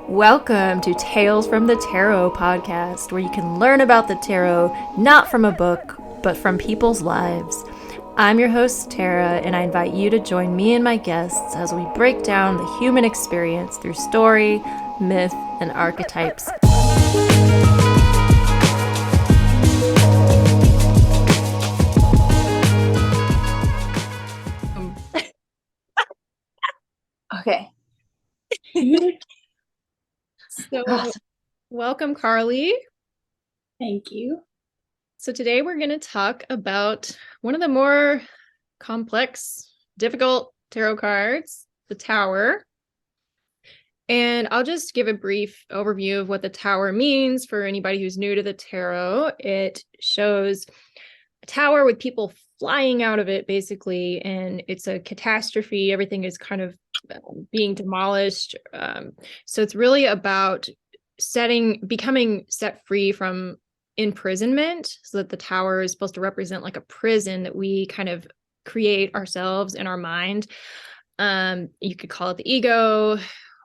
Welcome to Tales from the Tarot podcast, where you can learn about the tarot not from a book, but from people's lives. I'm your host, Tara, and I invite you to join me and my guests as we break down the human experience through story, myth, and archetypes. Okay. So, Awesome. welcome, Carly. Thank you. So, today we're going to talk about one of the more complex, difficult tarot cards, the Tower. And I'll just give a brief overview of what the Tower means for anybody who's new to the tarot. It shows a tower with people flying out of it, basically, and it's a catastrophe. Everything is kind of being demolished. So it's really about becoming set free from imprisonment, so that the tower is supposed to represent like a prison that we kind of create ourselves in our mind. You could call it the ego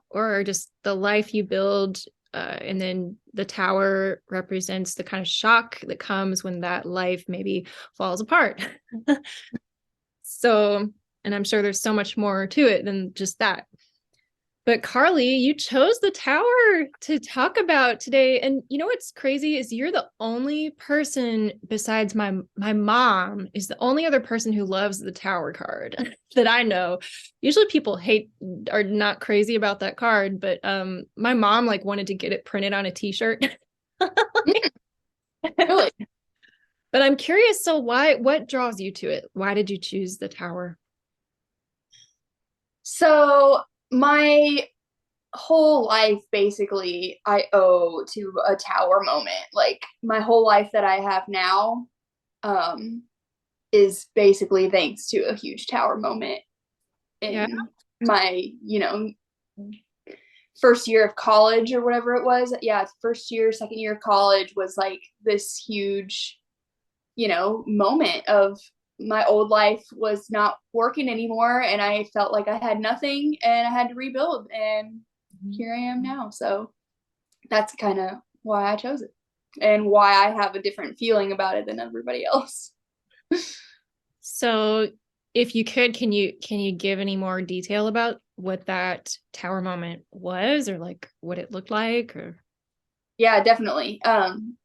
or just the life you build. And then the tower represents the kind of shock that comes when that life maybe falls apart. So, and I'm sure there's so much more to it than just that. But Carly, you chose the tower to talk about today. And you know what's crazy is you're the only person besides my mom is the only other person who loves the tower card that I know. Usually people are not crazy about that card, but my mom like wanted to get it printed on a t-shirt. Really? But I'm curious, so what draws you to it? Why did you choose the tower? So my whole life basically I owe to a tower moment. Like my whole life that I have now um is basically thanks to a huge tower moment Yeah. in my, first year of college or whatever it was. Yeah, first year, second year of college was like this huge moment of my old life was not working anymore and I felt like I had nothing and I had to rebuild and here I am now. So that's kind of why I chose it and why I have a different feeling about it than everybody else. So if you could, can you give any more detail about what that tower moment was, or like what it looked like? Or Yeah, definitely.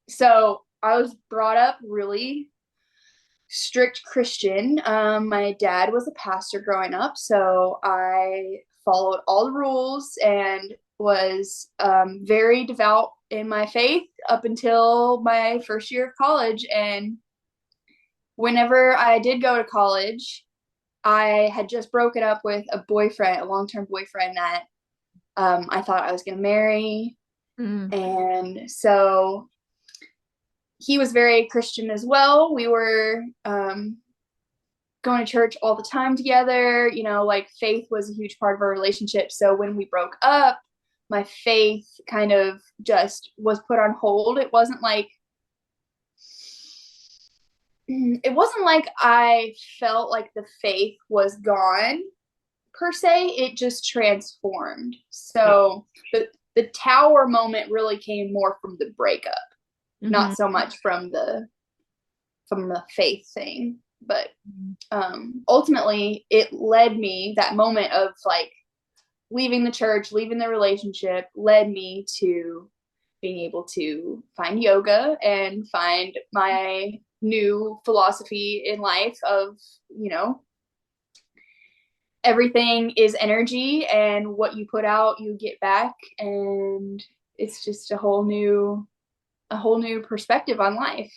So I was brought up really strict Christian. My dad was a pastor growing up, so I followed all the rules and was very devout in my faith up until my first year of college. And whenever I did go to college, I had just broken up with a boyfriend, a long term boyfriend that I thought I was going to marry. mm. And so he was very Christian as well. We were going to church all the time together. Like faith was a huge part of our relationship. So when we broke up, my faith kind of just was put on hold. It wasn't like I felt like the faith was gone per se. It just transformed. Yeah. So the tower moment really came more from the breakup, Mm-hmm. not so much from the faith thing. But ultimately it led me, that moment of like leaving the church, leaving the relationship, led me to being able to find yoga and find my new philosophy in life of, everything is energy and what you put out you get back, and it's just a whole new perspective on life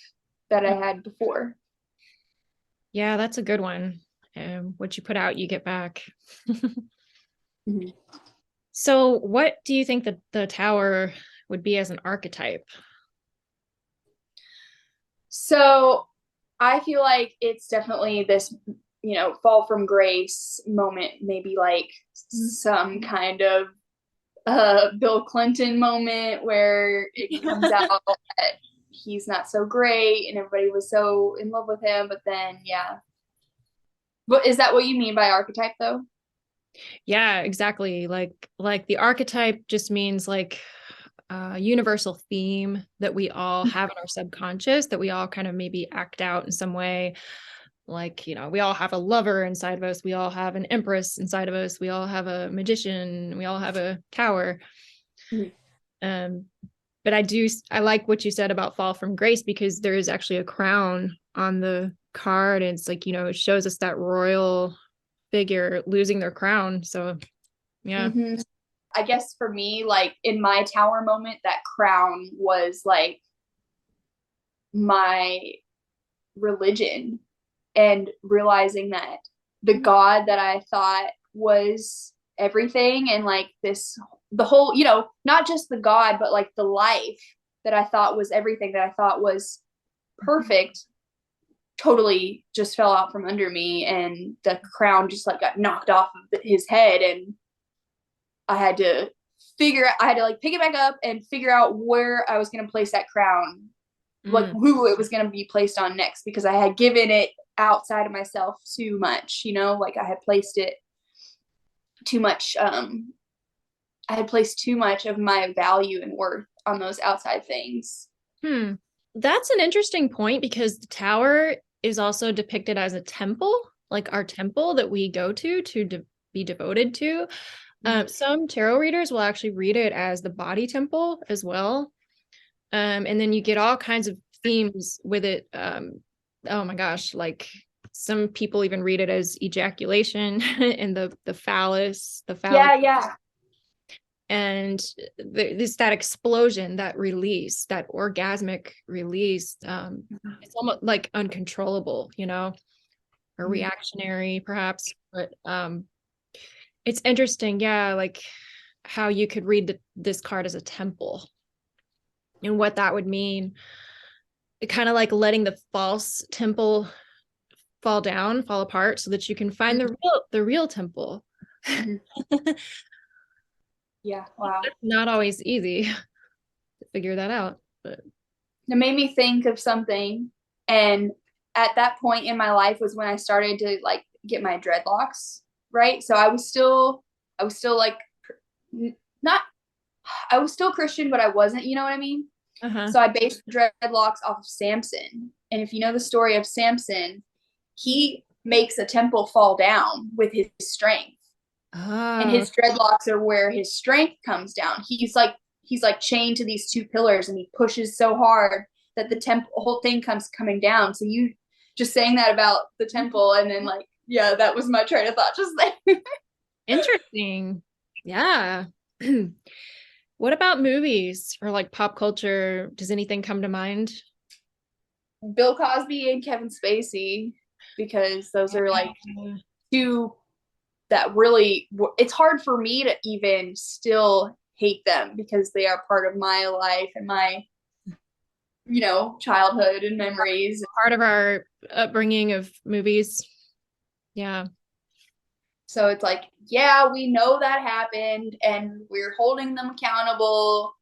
that I had before. Yeah, that's a good one. What you put out, you get back. Mhm. So what do you think that the tower would be as an archetype? So I feel like it's definitely this, fall from grace moment, maybe like some kind of Bill Clinton moment where it comes out that he's not so great and everybody was so in love with him, but then yeah. But is that what you mean by archetype though? Yeah, exactly. Like the archetype just means like a universal theme that we all have in our subconscious that we all kind of maybe act out in some way. Like, we all have a lover inside of us, we all have an empress inside of us, we all have a magician, we all have a tower. Mhm. Um, but I like what you said about fall from grace because there is actually a crown on the card, and it's like, it shows us that royal figure losing their crown. So yeah. Mm-hmm. I guess for me, like in my tower moment, that crown was like my religion, and realizing that the God that I thought was everything, and like the whole, not just the God, but like the life that I thought was everything, that I thought was perfect, totally just fell out from under me, and the crown just like got knocked off of his head, and I had to like pick it back up and figure out where I was going to place that crown, like Mm. who it was going to be placed on next, because I had given it outside of myself too much, like I had placed it too much. I had placed too much of my value and worth on those outside things. Hmm. That's an interesting point because the tower is also depicted as a temple, like our temple that we go to be devoted to. Some tarot readers will actually read it as the body temple as well. And then you get all kinds of themes with it. Oh my gosh, like some people even read it as ejaculation and the phallus, the phallic, Yeah, yeah. and this that explosion, that release, that orgasmic release. It's almost like uncontrollable, or reactionary perhaps, but it's interesting, yeah, like how you could read this card as a temple and what that would mean. Kind of like letting the false temple fall apart so that you can find the real temple. Mm-hmm. Yeah, wow. That's not always easy to figure that out, but It made me think of something, and at that point in my life was when I started to like get my dreadlocks, right? So I was still like not I was still Christian, but I wasn't, you know what I mean? uh-huh. So I based dreadlocks off of Samson. And if you know the story of Samson, he makes a temple fall down with his strength. And Oh, his dreadlocks are where his strength comes down. He's like chained to these two pillars, and he pushes so hard that the temple whole thing comes coming down. So you just saying that about the temple, and then like, yeah, that was my train of thought just there. interesting. Yeah. What about movies or like pop culture? Does anything come to mind? Bill Cosby and Kevin Spacey, because those are like two that really, it's hard for me to even still hate them, because they are part of my life and my childhood and memories. Part of our upbringing of movies. Yeah. So it's like, yeah, we know that happened and we're holding them accountable,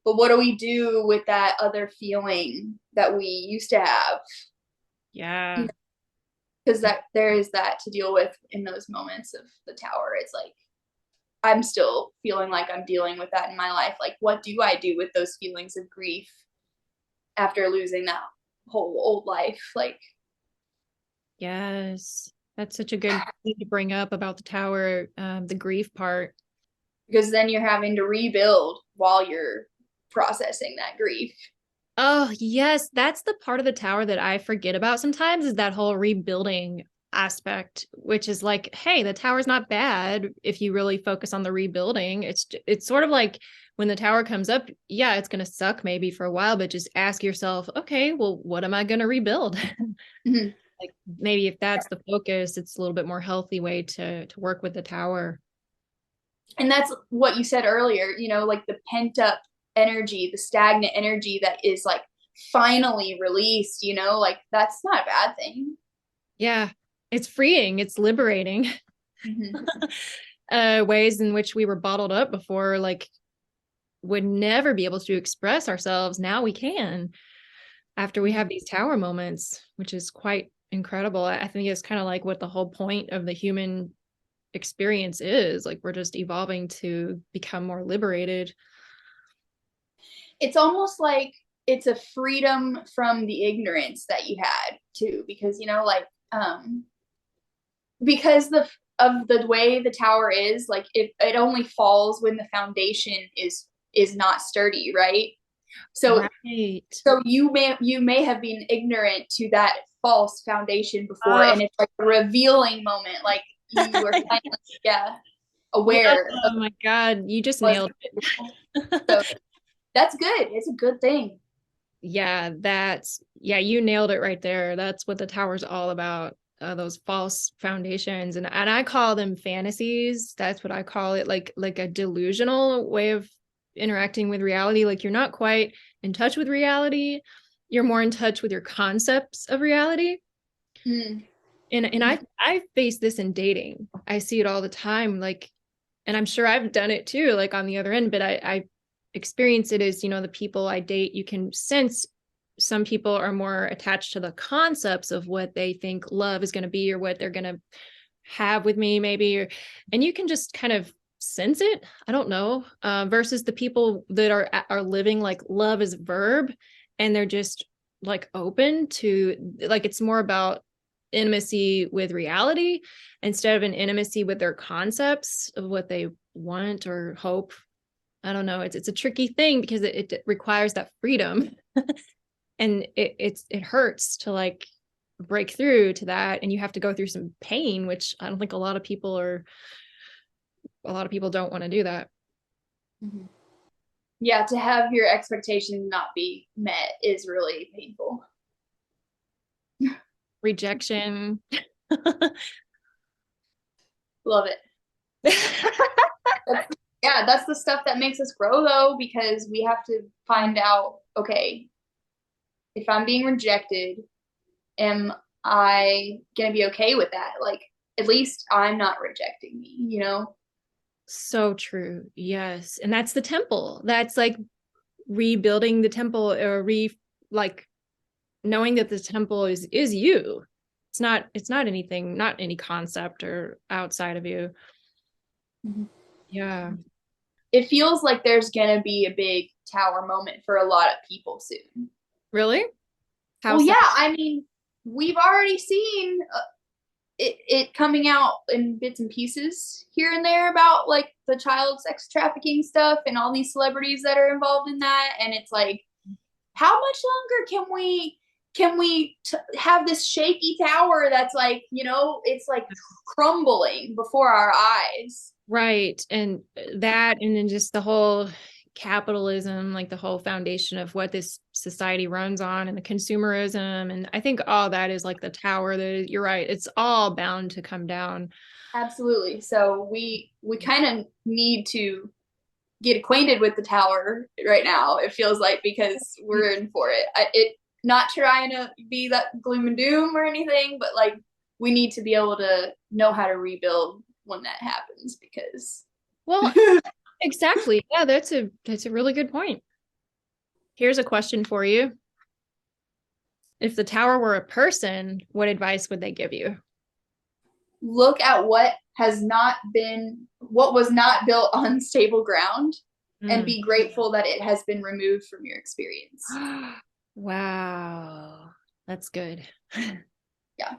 but what do we do with that other feeling that we used to have? Yeah. Because that there is that to deal with in those moments of the tower. It's like I'm still feeling like I'm dealing with that in my life. Like, what do I do with those feelings of grief after losing that whole old life? Like, Yes. That's such a good thing to bring up about the tower, the grief part. because then you're having to rebuild while you're processing that grief. Oh, yes. That's the part of the tower that I forget about sometimes is that whole rebuilding aspect, which is like, hey, the tower's not bad if you really focus on the rebuilding. It's sort of like when the tower comes up, yeah, it's going to suck maybe for a while, but just ask yourself, okay, well, what am I going to rebuild? Mm-hmm. Like maybe if that's the focus, it's a little bit more healthy way to work with the tower. And that's what you said earlier, like the pent up energy, the stagnant energy that is like finally released, like that's not a bad thing. Yeah, it's freeing, it's liberating. Mm-hmm. Ways in which we were bottled up before, like would never be able to express ourselves. Now we can after we have these tower moments, which is quite incredible. I think it's kind of like what the whole point of the human experience is. Like we're just evolving to become more liberated. It's almost like it's a freedom from the ignorance that you had too, because like because of the way the tower is, like it only falls when the foundation is not sturdy, right? So Right. you may have been ignorant to that false foundation before, Oh, and it's like a revealing moment, like you were finally, yeah, yeah. aware of Oh my God. You just what nailed was. it. So that's good. It's a good thing. Yeah, yeah, you nailed it right there. That's what the tower's all about. Those false foundations, and I call them fantasies. That's what I call it, like a delusional way of interacting with reality. Like you're not quite in touch with reality. You're more in touch with your concepts of reality. Mm. And I face this in dating. I see it all the time. Like, and I'm sure I've done it too, like on the other end, but I experience it as, the people I date, you can sense some people are more attached to the concepts of what they think love is going to be or what they're going to have with me, maybe, and you can just kind of sense it. I don't know. Versus the people that are living like love is a verb, and they're just like open to, like, it's more about intimacy with reality instead of an intimacy with their concepts of what they want or hope. I don't know. It's a tricky thing because it requires that freedom, and it hurts to like break through to that, and you have to go through some pain, which I don't think a lot of people don't want to do that. Mm-hmm. Yeah, to have your expectations not be met is really painful. Rejection. Love it. That's, yeah, that's the stuff that makes us grow though, because we have to find out, okay, if I'm being rejected, am I gonna be okay with that? Like, at least I'm not rejecting me. So true. Yes. And that's the temple. That's like rebuilding the temple, or like knowing that the temple is you. It's not anything, not any concept or outside of you. Mhm. Yeah. It feels like there's gonna be a big tower moment for a lot of people soon. Really? How Well, so? yeah, I mean, we've already seen it coming out in bits and pieces here and there about like the child sex trafficking stuff and all these celebrities that are involved in that, and it's like, how much longer can we have this shaky tower that's like, it's like crumbling before our eyes. Right. And that, and then just the whole capitalism, like the whole foundation of what this society runs on, and the consumerism. And I think all that is like the tower that, you're right, it's all bound to come down. Absolutely. So we kind of need to get acquainted with the tower right now, it feels like, because we're in for it. It not trying to be that gloom and doom or anything, but like we need to be able to know how to rebuild when that happens, because Well, exactly. Yeah, that's a really good point. Here's a question for you. If the tower were a person, what advice would they give you? look at what was not built on stable ground, and Mm. be grateful that it has been removed from your experience. Wow. That's good. Yeah.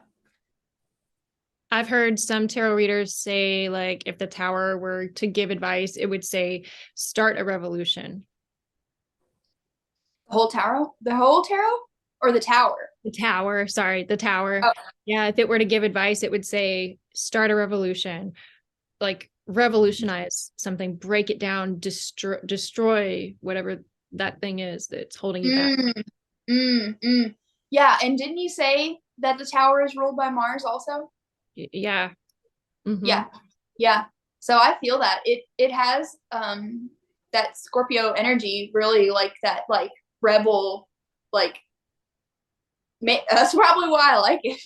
I've heard some tarot readers say, like, if the tower were to give advice, it would say, start a revolution. The whole tarot or the tower? The tower, sorry, the tower. Oh, Yeah, if it were to give advice, it would say, start a revolution, like revolutionize something, break it down, destroy whatever that thing is that's holding you back. mm, mm. Yeah, and didn't you say that the tower is ruled by Mars also? Yeah. Mm-hmm. Yeah. Yeah. So I feel that it has that Scorpio energy, really, like that, like rebel, like that's probably why I like it.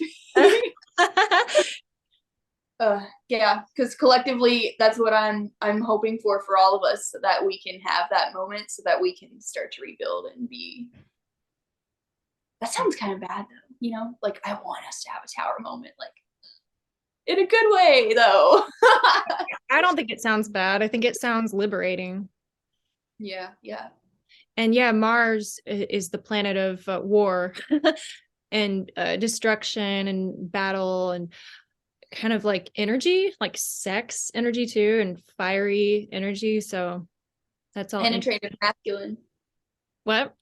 Yeah, because collectively, that's what I'm hoping for all of us, so that we can have that moment, so that we can start to rebuild and be. That sounds kind of bad though, like I want us to have a tower moment, like in a good way though. I don't think it sounds bad. I think it sounds liberating. Yeah, yeah. And yeah, Mars is the planet of war and destruction and battle and kind of like energy, like sex energy too, and fiery energy. So that's all interesting. Penetrative masculine. What?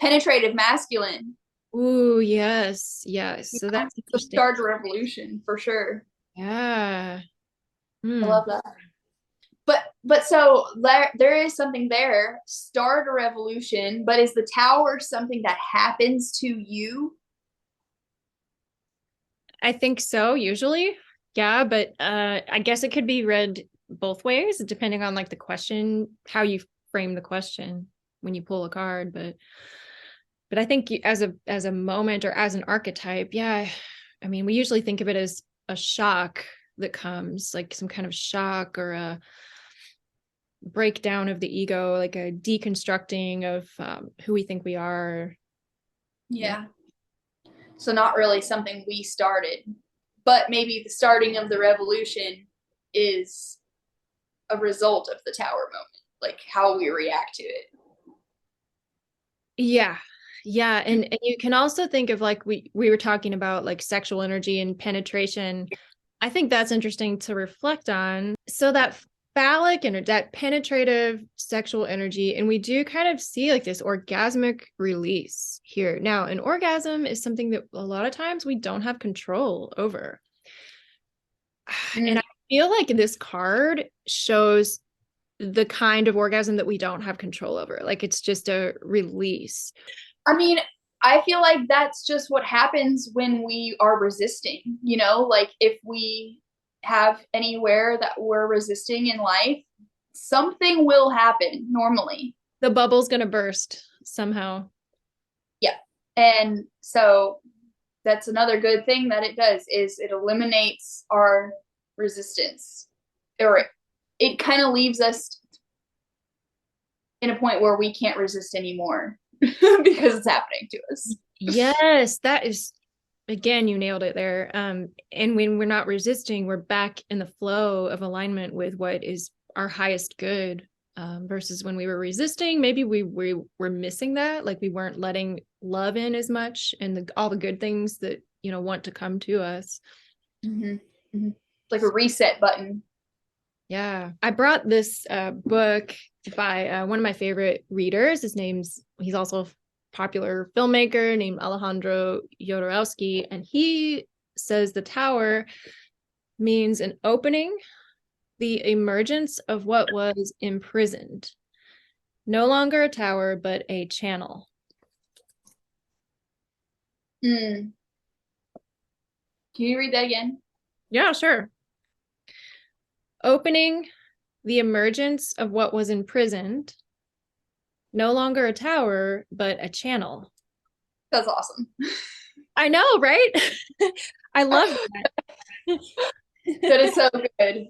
Penetrative masculine. Ooh, yes, yes. So Yeah. that's The interesting. start revolution for sure. Yeah. I Hmm. love that. But so there is something there. Start a revolution, but is the tower something that happens to you? I think so, usually. Yeah, but I guess it could be read both ways, depending on like the question, how you frame the question when you pull a card. But I think as a moment or as an archetype, yeah, I mean, we usually think of it as a shock that comes, like some kind of shock or a breakdown of the ego, like a deconstructing of who we think we are. Yeah. Yeah. So not really something we started, but maybe the starting of the revolution is a result of the tower moment, like how we react to it. Yeah. Yeah. And you can also think of like we were talking about like sexual energy and penetration. I think that's interesting to reflect on. So that phallic and that penetrative sexual energy, and we do kind of see like this orgasmic release here. Now, an orgasm is something that a lot of times we don't have control over. And Mm. I feel like this card shows the kind of orgasm that we don't have control over. Like it's just a release. I mean, I feel like that's just what happens when we are resisting, you know, like if we have anywhere that we're resisting in life, something will happen normally. The bubble's going to burst somehow. Yeah. And so that's another good thing that it does is it eliminates our resistance, or it kind of leaves us in a point where we can't resist anymore because it's happening to us. Yes, that is again, you nailed it there. And when we're not resisting, we're back in the flow of alignment with what is our highest good. Versus when we were resisting, maybe we were missing that, like we weren't letting love in as much and all the good things that want to come to us. Mm-hmm. Mm-hmm. Like a reset button. Yeah, I brought this book by one of my favorite readers. He's also a popular filmmaker named Alejandro Jodorowsky, and he says the tower means an opening, the emergence of what was imprisoned. No longer a tower, but a channel. Mm. Can you read that again? Yeah, sure. Opening, the emergence of what was imprisoned. No longer a tower, but a channel. That's awesome. I know, right? I love That that. is so good.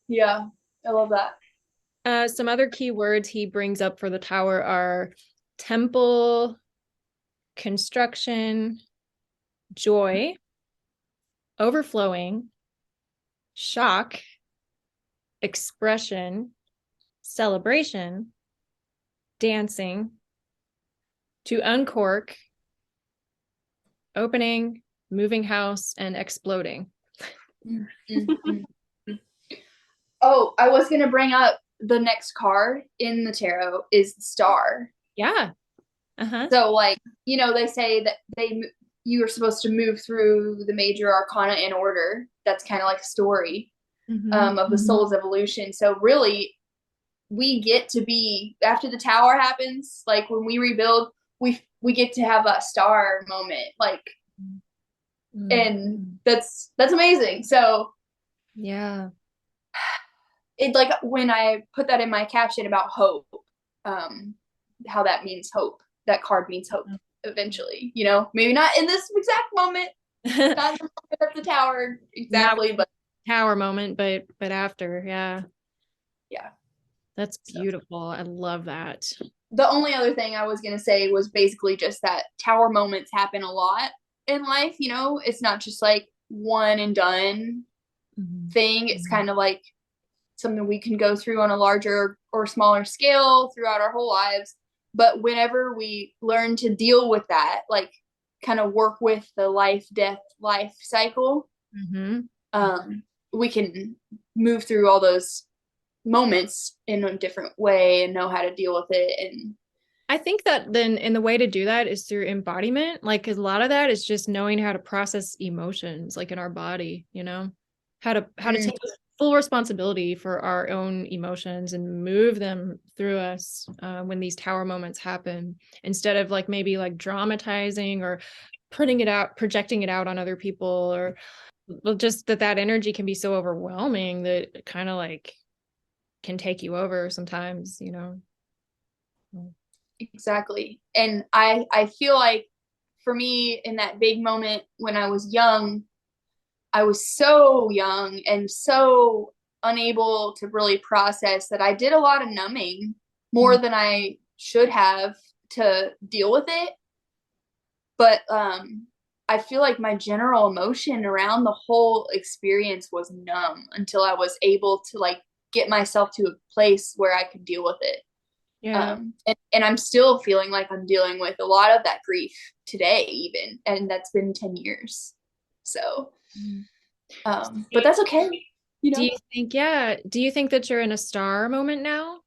Yeah, I love that. Some other key words he brings up for the tower are temple, construction, joy, overflowing, shock, expression, celebration, dancing, to uncork, opening, moving house, and exploding. Mm-hmm. Oh, I was gonna bring up the next card in the tarot is the star. Yeah. Uh-huh. So, like, you know, they say that you are supposed to move through the major arcana in order. That's kind of like a story Mm-hmm. of the soul's evolution. So, really, we get to be after the tower happens. Like when we rebuild, we get to have a star moment. Like, Mm-hmm. and that's amazing. So Yeah. it like when I put that in my caption about hope, um, how that means hope. That card means hope eventually, you know, maybe not in this exact moment, not in the moment of the tower Not exactly, but tower moment, but after, yeah. yeah. That's So beautiful. I love that. the only other thing I was gonna say was basically just that tower moments happen a lot in life, you know, it's not just like one and done. thing. It's kind of like something we can go through on a larger or smaller scale throughout our whole lives. But whenever we learn to deal with that, like kind of work with the life, death, life cycle, Mm-hmm. um, we can move through all those moments in a different way and know how to deal with it. And I think that then, and the way to do that is through embodiment. Like, 'cause a lot of that is just knowing how to process emotions, like in our body, how to mm, take full responsibility for our own emotions and move them through us when these tower moments happen, instead of like maybe like dramatizing or putting it out, projecting it out on other people, or well, just that energy can be so overwhelming that it kind of like can take you over sometimes. exactly. And I feel like for me in that big moment when I was young, I was so young and so unable to really process that I did a lot of numbing more than I should have to deal with it. But I feel like my general emotion around the whole experience was numb until I was able to like get myself to a place where I could deal with it. Yeah. And I'm still feeling like I'm dealing with a lot of that grief today, even, and that's been 10 years. So, but that's okay, you Do know. you think, yeah, do you think that you're in a star moment now?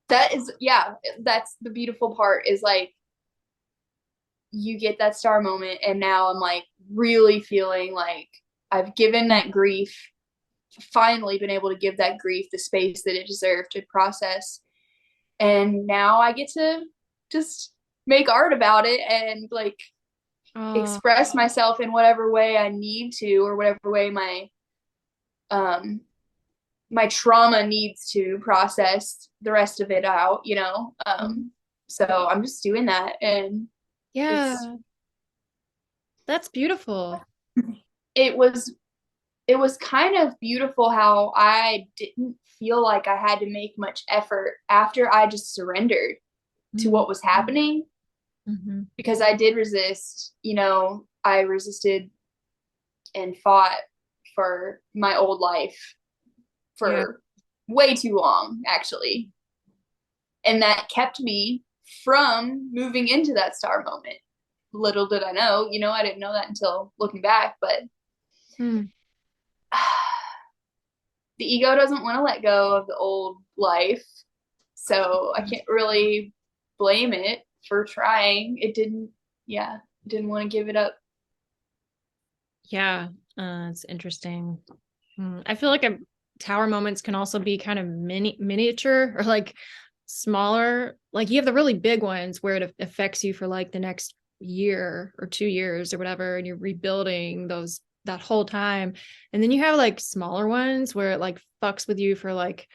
That is, yeah, that's the beautiful part is like you get that star moment, and now I'm like really feeling like I've given that grief, finally been able to give that grief the space that it deserved to process. And now I get to just make art about it and like Oh, express myself in whatever way I need to, or whatever way um my trauma needs to process the rest of it out, you know. So I'm just doing that, and it's yeah, that's beautiful. it was it was kind of beautiful how I didn't feel like I had to make much effort after I just surrendered to Mhm. what was happening, Mhm. because I did resist, you know, I resisted and fought for my old life Yeah. for way too long, actually. And that kept me from moving into that star moment. Little did I know, you know, I didn't know that until looking back, but Mm. the ego doesn't want to let go of the old life. So I can't really blame it for trying. It didn't, yeah, didn't want to give it up. Yeah, it's interesting. I feel like tower moments can also be kind of miniature or like smaller. Like you have the really big ones where it affects you for like the next year or 2 years or whatever, and you're rebuilding those that whole time. And then you have like smaller ones where it like fucks with you for like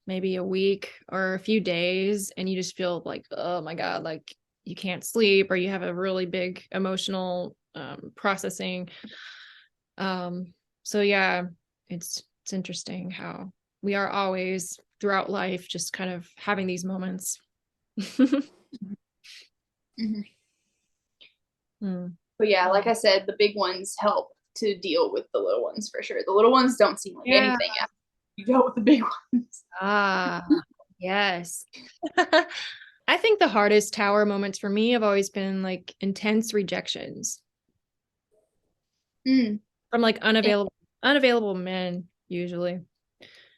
maybe a week or a few days, and you just feel like, oh my God, like you can't sleep, or you have a really big emotional processing. So yeah, it's interesting how we are always throughout life just kind of having these moments. Mm-hmm. Hmm. But yeah, like I said, the big ones help to deal with the little ones for sure. The little ones don't seem like Yeah. anything after you dealt with the big ones. Ah, yes. I think the hardest tower moments for me have always been like intense rejections Mm. from like unavailable men usually.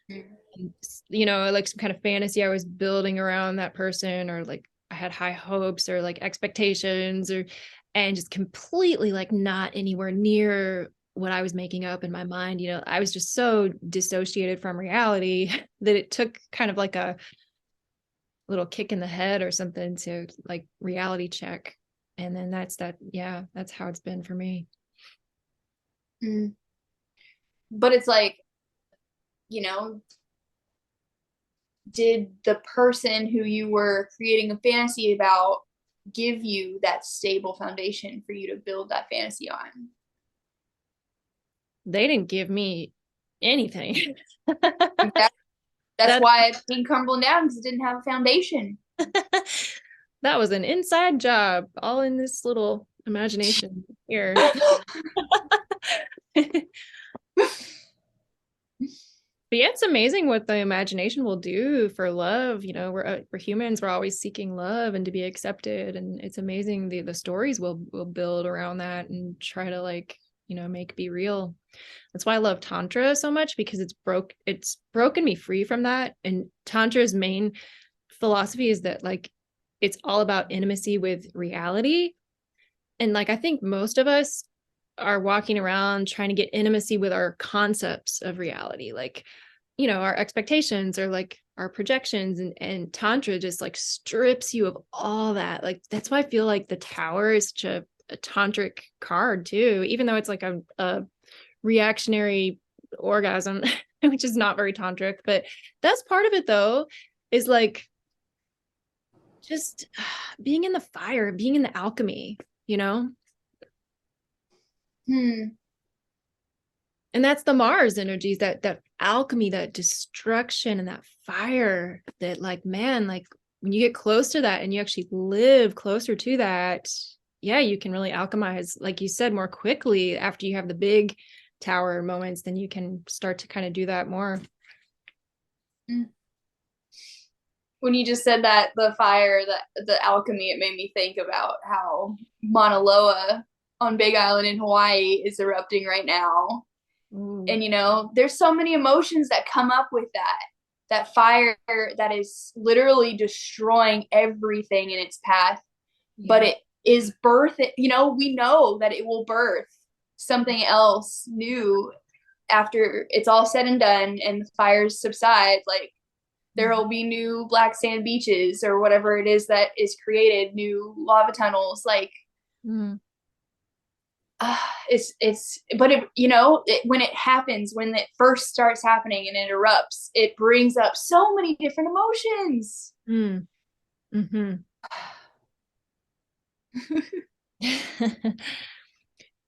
And, like some kind of fantasy I was building around that person, or like I had high hopes or like expectations, or and just completely like not anywhere near what I was making up in my mind. I was just so dissociated from reality that it took kind of like a little kick in the head or something to like reality check. And then yeah, that's how it's been for me. Mm. But it's like, you know, did the person who you were creating a fantasy about give you that stable foundation for you to build that fantasy on? They didn't give me anything. That's That why it came crumbling down, because it didn't have a foundation. that was an inside job, all in this little imagination here. yeah, it's amazing what the imagination will do for love. We're humans. We're always seeking love and to be accepted, and it's amazing the stories we'll build around that and try to like make be real. That's why I love Tantra so much, because it's broken me free from that. And Tantra's main philosophy is that like it's all about intimacy with reality. And like I think most of us are walking around trying to get intimacy with our concepts of reality, like our expectations or like our projections, and Tantra just like strips you of all that. Like that's why I feel like the Tower is such a tantric card too, even though it's like a reactionary orgasm, which is not very tantric. But that's part of it though, is like just being in the fire, being in the alchemy, Hmm. and that's the Mars energies, that alchemy, that destruction, and that fire, that like, man, like when you get close to that and you actually live closer to that, yeah, you can really alchemize, like you said, more quickly. After you have the big Tower moments, then you can start to kind of do that more. When you just said that, the fire, the alchemy, it made me think about how Mauna Loa on Big Island in Hawaii is erupting right now. Ooh. And there's so many emotions that come up with that fire that is literally destroying everything in its path. Yeah. But it is birth, we know that it will birth something else new after it's all said and done and the fires subside. Like there will be new black sand beaches or whatever it is that is created, new lava tunnels, like but when it happens, when it first starts happening and it erupts, it brings up so many different emotions.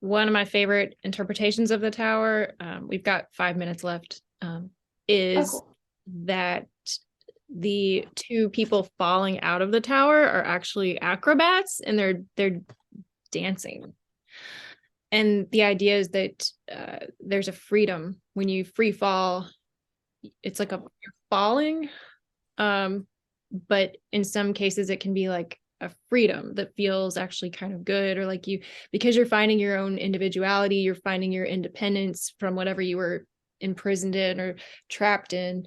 One of my favorite interpretations of the Tower, we've got 5 minutes left, is cool. that the two people falling out of the Tower are actually acrobats, and they're dancing. And the idea is that there's a freedom when you free fall. It's like you're falling, but in some cases it can be like a freedom that feels actually kind of good, or like because you're finding your own individuality, you're finding your independence from whatever you were imprisoned in or trapped in.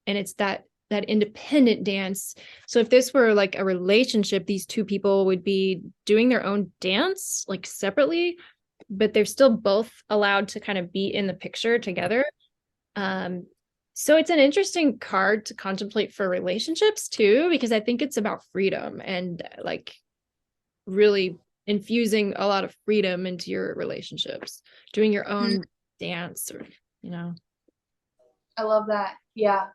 And it's that independent dance. So if this were like a relationship, these two people would be doing their own dance like separately, but they're still both allowed to kind of be in the picture together. So it's an interesting card to contemplate for relationships too, because I think it's about freedom and like really infusing a lot of freedom into your relationships, doing your own dance, or I love that. Yeah.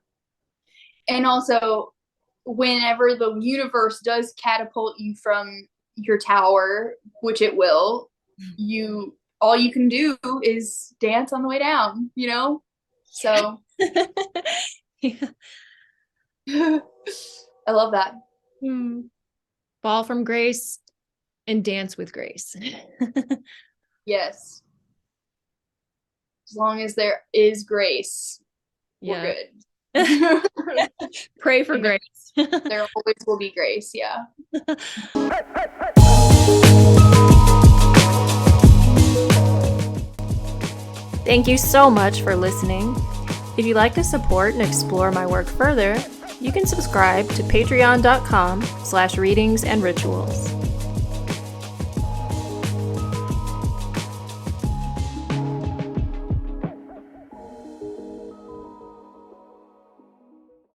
And also, whenever the universe does catapult you from your tower, which it will, all you can do is dance on the way down, So yeah. I love that. Fall from grace and dance with grace. Yes. As long as there is grace, we're good. Pray for grace. There always will be grace. Yeah. Thank you so much for listening. If you'd like to support and explore my work further, you can subscribe to patreon.com/readingsandrituals.